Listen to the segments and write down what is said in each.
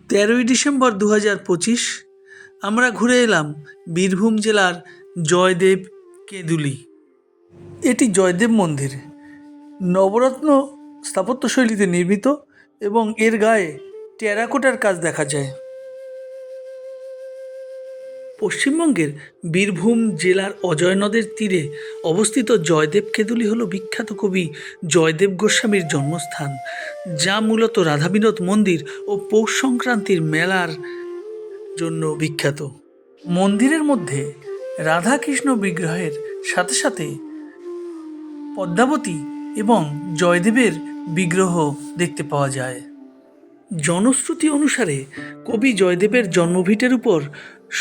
13ই December 2025 আমরা ঘুরে এলাম বীরভূম জেলার জয়দেব কেঁদুলি। এটি জয়দেব মন্দির, নবরত্ন স্থাপত্যশৈলীতে নির্মিত এবং এর গায়ে টেরাকোটার কাজ দেখা যায়। পশ্চিমবঙ্গের বীরভূম জেলার অজয় নদের তীরে অবস্থিত জয়দেব কেঁদুলি হল বিখ্যাত কবি জয়দেব গোস্বামীর জন্মস্থান, যা মূলত রাধাবিনোদ মন্দির ও পৌষ সংক্রান্তির মেলার জন্য বিখ্যাত। মন্দিরের মধ্যে রাধাকৃষ্ণ বিগ্রহের সাথে সাথে পদ্মাবতী এবং জয়দেবের বিগ্রহ দেখতে পাওয়া যায়। জনশ্রুতি অনুসারে কবি জয়দেবের জন্মভিটের উপর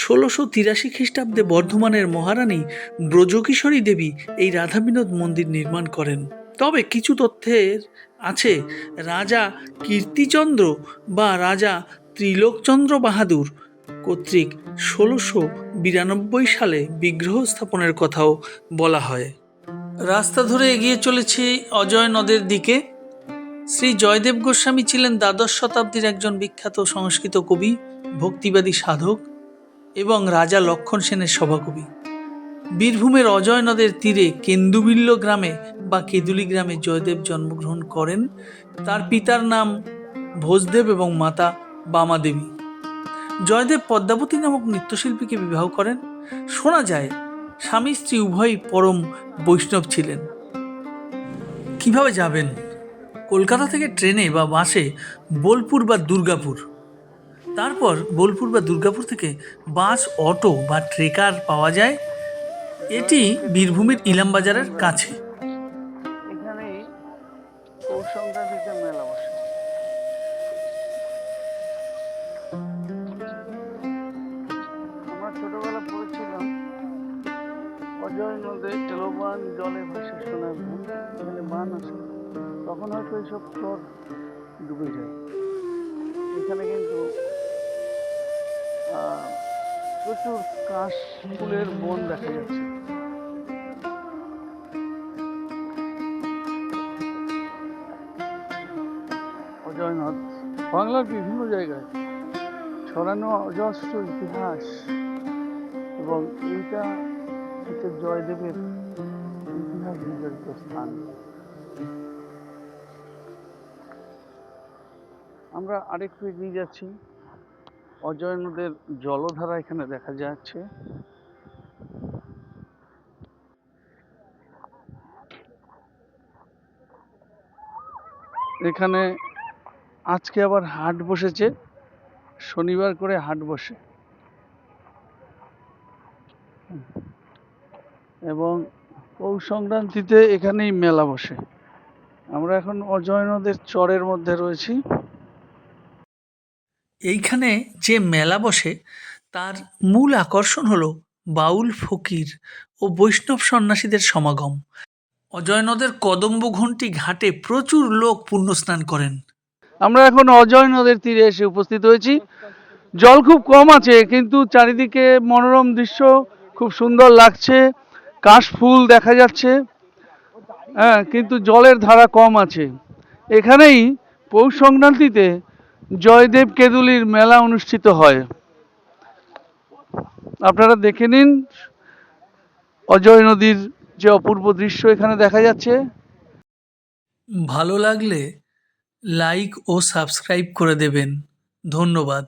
1683 খ্রিস্টাব্দে বর্ধমানের মহারানী ব্রজকিশোরী দেবী এই রাধাবিনোদ মন্দির নির্মাণ করেন। তবে কিছু তথ্যের আছে রাজা কীর্তিচন্দ্র বা রাজা ত্রিলোকচন্দ্র বাহাদুর কর্তৃক 1692 সালে বিগ্রহ স্থাপনের কথাও বলা হয়। রাস্তা ধরে এগিয়ে চলেছি অজয় নদের দিকে। শ্রী জয়দেব গোস্বামী ছিলেন দ্বাদশ শতাব্দীর একজন বিখ্যাত সংস্কৃত কবি, ভক্তিবাদী সাধক এবং রাজা লক্ষণ সেনের সভাকবি। বীরভূমের অজয় নদের তীরে কেন্দুবিল্ল গ্রামে বা কেঁদুলি গ্রামে জয়দেব জন্মগ্রহণ করেন। তার পিতার নাম ভোজদেব এবং মাতা বামাদেবী। জয়দেব পদ্মাবতী নামক নৃত্যশিল্পীকে বিবাহ করেন। শোনা যায় স্বামী স্ত্রী উভয়ই পরম বৈষ্ণব ছিলেন। কিভাবে যাবেন? কলকাতা থেকে ট্রেনে বা বাসে বোলপুর বা দুর্গাপুর, তারপর বোলপুর বা দুর্গাপুর থেকে বাস, অটো বা ট্রেকার পাওয়া যায়। এটি বীরভূমের ইলামবাজারের কাছে। এখানেই পৌষ সংক্রান্তিতে মেলা বসে। আমরা ছোটবেলা পড়েছিলাম অজয় নদে এলোবান জলে ভাসে সোনার ধান, এখানে বান আছে, তখন হয়তো এইসব চর ডুবে যায়। এখানে কিন্তু প্রচুর কাশ ফুলের বন দেখা যাচ্ছে। অজয় নদ বাংলার বিভিন্ন জায়গায় ছড়ানো অজস্র ইতিহাস, এবং এইটা হচ্ছে জয়দেবের ইতিহাস বিজড়িত স্থান। আমরা আরেকটু এগিয়ে যাচ্ছি। অজয় নদের জলধারা এখানে দেখা যাচ্ছে। এখানে আজকে আবার হাট বসেছে, শনিবার করে হাট বসে, এবং পৌষ সংক্রান্তিতে এখানেই মেলা বসে। আমরা এখন অজয় নদের চরের মধ্যে রয়েছি। এইখানে যে মেলা বসে তার মূল আকর্ষণ হলো বাউল ফকির ও বৈষ্ণব সন্ন্যাসীদের সমাগম। অজয় নদের কদম্বঘণ্টি ঘাটে প্রচুর লোক পুণ্যস্নান করেন। আমরা এখন অজয় নদের তীরে এসে উপস্থিত হয়েছি। জল খুব কম আছে, কিন্তু চারিদিকে মনোরম দৃশ্য, খুব সুন্দর লাগছে। কাশফুল দেখা যাচ্ছে, হ্যাঁ, কিন্তু জলের ধারা কম আছে। এখানেই পৌষ সংক্রান্তিতে জয়দেব কেঁদুলির মেলা অনুষ্ঠিত হয়। আপনারা দেখে নিন অজয় নদীর যে অপূর্ব দৃশ্য এখানে দেখা যাচ্ছে। ভালো লাগলে লাইক ও সাবস্ক্রাইব করে দেবেন। ধন্যবাদ।